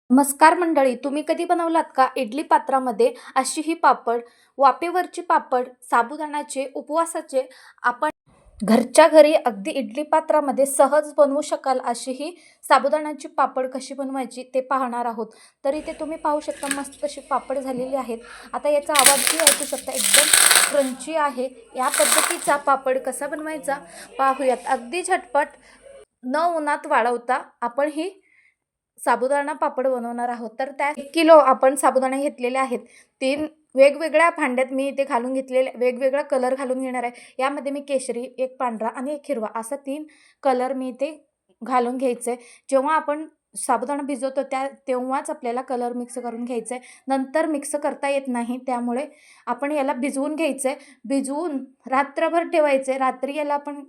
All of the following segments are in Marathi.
नमस्कार मंडळी, तुम्ही कधी बनवलात का इडली पात्रामध्ये अशी ही पापड, वाफेवरची पापड, साबुदाण्याचे, उपवासाचे आपण घरच्या घरी अगदी इडली पात्रामध्ये सहज बनवू शकाल अशी ही साबुदाण्याची पापड कशी बनवायची ते पाहणार आहोत. तर इथे तुम्ही पाहू शकता मस्त अशी पापड झालेली आहेत. आता याचा आवाजही ऐकू शकता, एकदम क्रंची आहे. या पद्धतीचा पापड कसा बनवायचा पाहूयात. अगदी झटपट, न उन्हात वाळवता आपण ही साबुदाणा पापड बनवणार आहोत. तर त्या 1 किलो आपण साबुदाणे घेतलेले आहेत. 3 वेगवेगळ्या भांड्यात मी इथे घालून घेतलेले, वेगवेगळा कलर घालून घेणार आहे. यामध्ये मी केशरी, एक पांढरा आणि एक हिरवा असा 3 कलर मी इथे घालून घ्यायचे. जेव्हा आपण साबुदाणा भिजवतो तेव्हाच आपल्याला कलर मिक्स करून घ्यायचं आहे. नंतर मिक्स करता येत नाही. त्यामुळे आपण याला भिजवून घ्यायचं आहे. भिजवून रात्रभर ठेवायचं रात्री याला आपण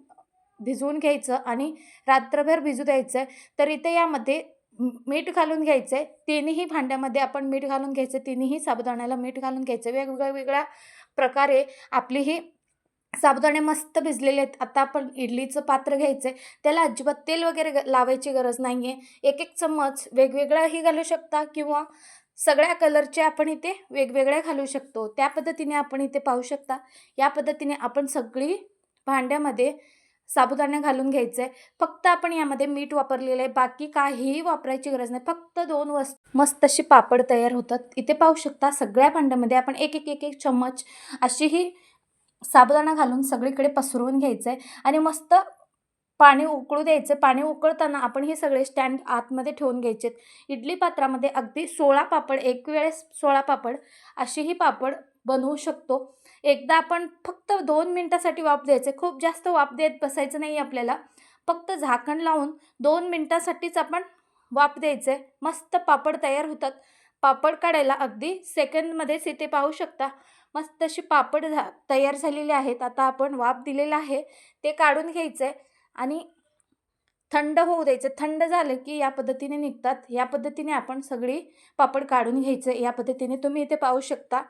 भिजवून घ्यायचं आणि रात्रभर भिजू द्यायचं आहे. तर इथे यामध्ये मीठ घालून घ्यायचं आहे. तिन्ही भांड्यामध्ये आपण मीठ घालून घ्यायचं. तिन्ही साबुदाण्याला मीठ घालून घ्यायचं. वेगवेगळ्या प्रकारे आपली ही साबुदाणे मस्त भिजलेले आहेत. आता आपण इडलीचं पात्र घ्यायचं आहे. त्याला अजिबात तेल वगैरे लावायची गरज नाही आहे. एक एक चम्मच वेगवेगळाही घालू शकता किंवा सगळ्या कलरचे आपण इथे वेगवेगळ्या घालू शकतो. त्या पद्धतीने आपण इथे पाहू शकता. या पद्धतीने आपण सगळी भांड्यामध्ये साबुदाणे घालून घ्यायचं आहे. फक्त आपण यामध्ये मीठ वापरलेलं आहे. बाकी काहीही वापरायची गरज नाही. फक्त 2 मस्त अशी पापड तयार होतात. इथे पाहू शकता सगळ्या भांड्यामध्ये आपण एक चम्मच अशी ही साबुदाणा घालून सगळीकडे पसरवून घ्यायचं आहे आणि मस्त पाणी उकळू द्यायचं. पाणी उकळताना आपण हे सगळे स्टँड आतमध्ये ठेवून घ्यायचे. इडली पात्रामध्ये अगदी 16 पापड, एक वेळेस 16 पापड अशी ही पापड बनवू शकतो. एकदा आपण फक्त 2 मिनिटासाठी वाफ द्यायचे. खूप जास्त वाफ देत बसायचं नाही आपल्याला. फक्त झाकण लावून 2 मिनिटासाठीच आपण वाफ द्यायचं. मस्त पापड तयार होतात. पापड काढायला अगदी सेकंदमध्येच इथे पाहू शकता मस्त अशी पापड तयार झालेली आहेत. आता आपण वाफ दिलेलं आहे ते काढून घ्यायचं आणि थंड होऊ द्यायचं. थंड झालं की या पद्धतीने निघतात. या पद्धतीने आपण सगळी पापड काढून घ्यायचं. या पद्धतीने तुम्ही इथे पाहू शकता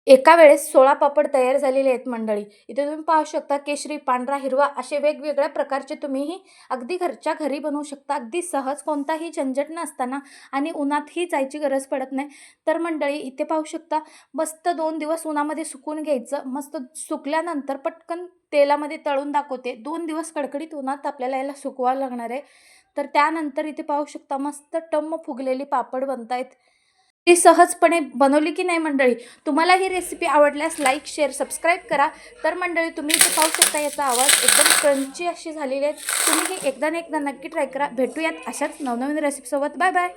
एका वेळेस 16 पापड तयार झालेले आहेत मंडळी. इथे तुम्ही पाहू शकता केशरी, पांढरा, हिरवा असे वेगवेगळ्या प्रकारचे तुम्हीही अगदी घरच्या घरी बनवू शकता. अगदी सहज, कोणताही झंझट नसताना आणि उन्हातही जायची गरज पडत नाही. तर मंडळी इथे पाहू शकता मस्त 2 दिवस उन्हामध्ये सुकून घ्यायचं. मस्त सुकल्यानंतर पटकन तेलामध्ये तळून दाखवते. 2 दिवस कडकडीत उन्हात आपल्याला याला सुकवावं लागणार आहे. तर त्यानंतर इथे पाहू शकता मस्त टम्म फुगलेली पापड बनतायत. ती सहजपणे बनवली की नाही मंडळी. तुम्हाला ही रेसिपी आवडल्यास लाईक, शेअर, सबस्क्राईब करा. तर मंडळी तुम्ही इथे पाहू शकता याचा आवाज एकदम क्रंची अशी झालेली आहे. तुम्ही ही एकदा ना एकदा नक्की ट्राय करा. भेटूयात अशाच नवनवीन रेसिपीसोबत. Bye bye.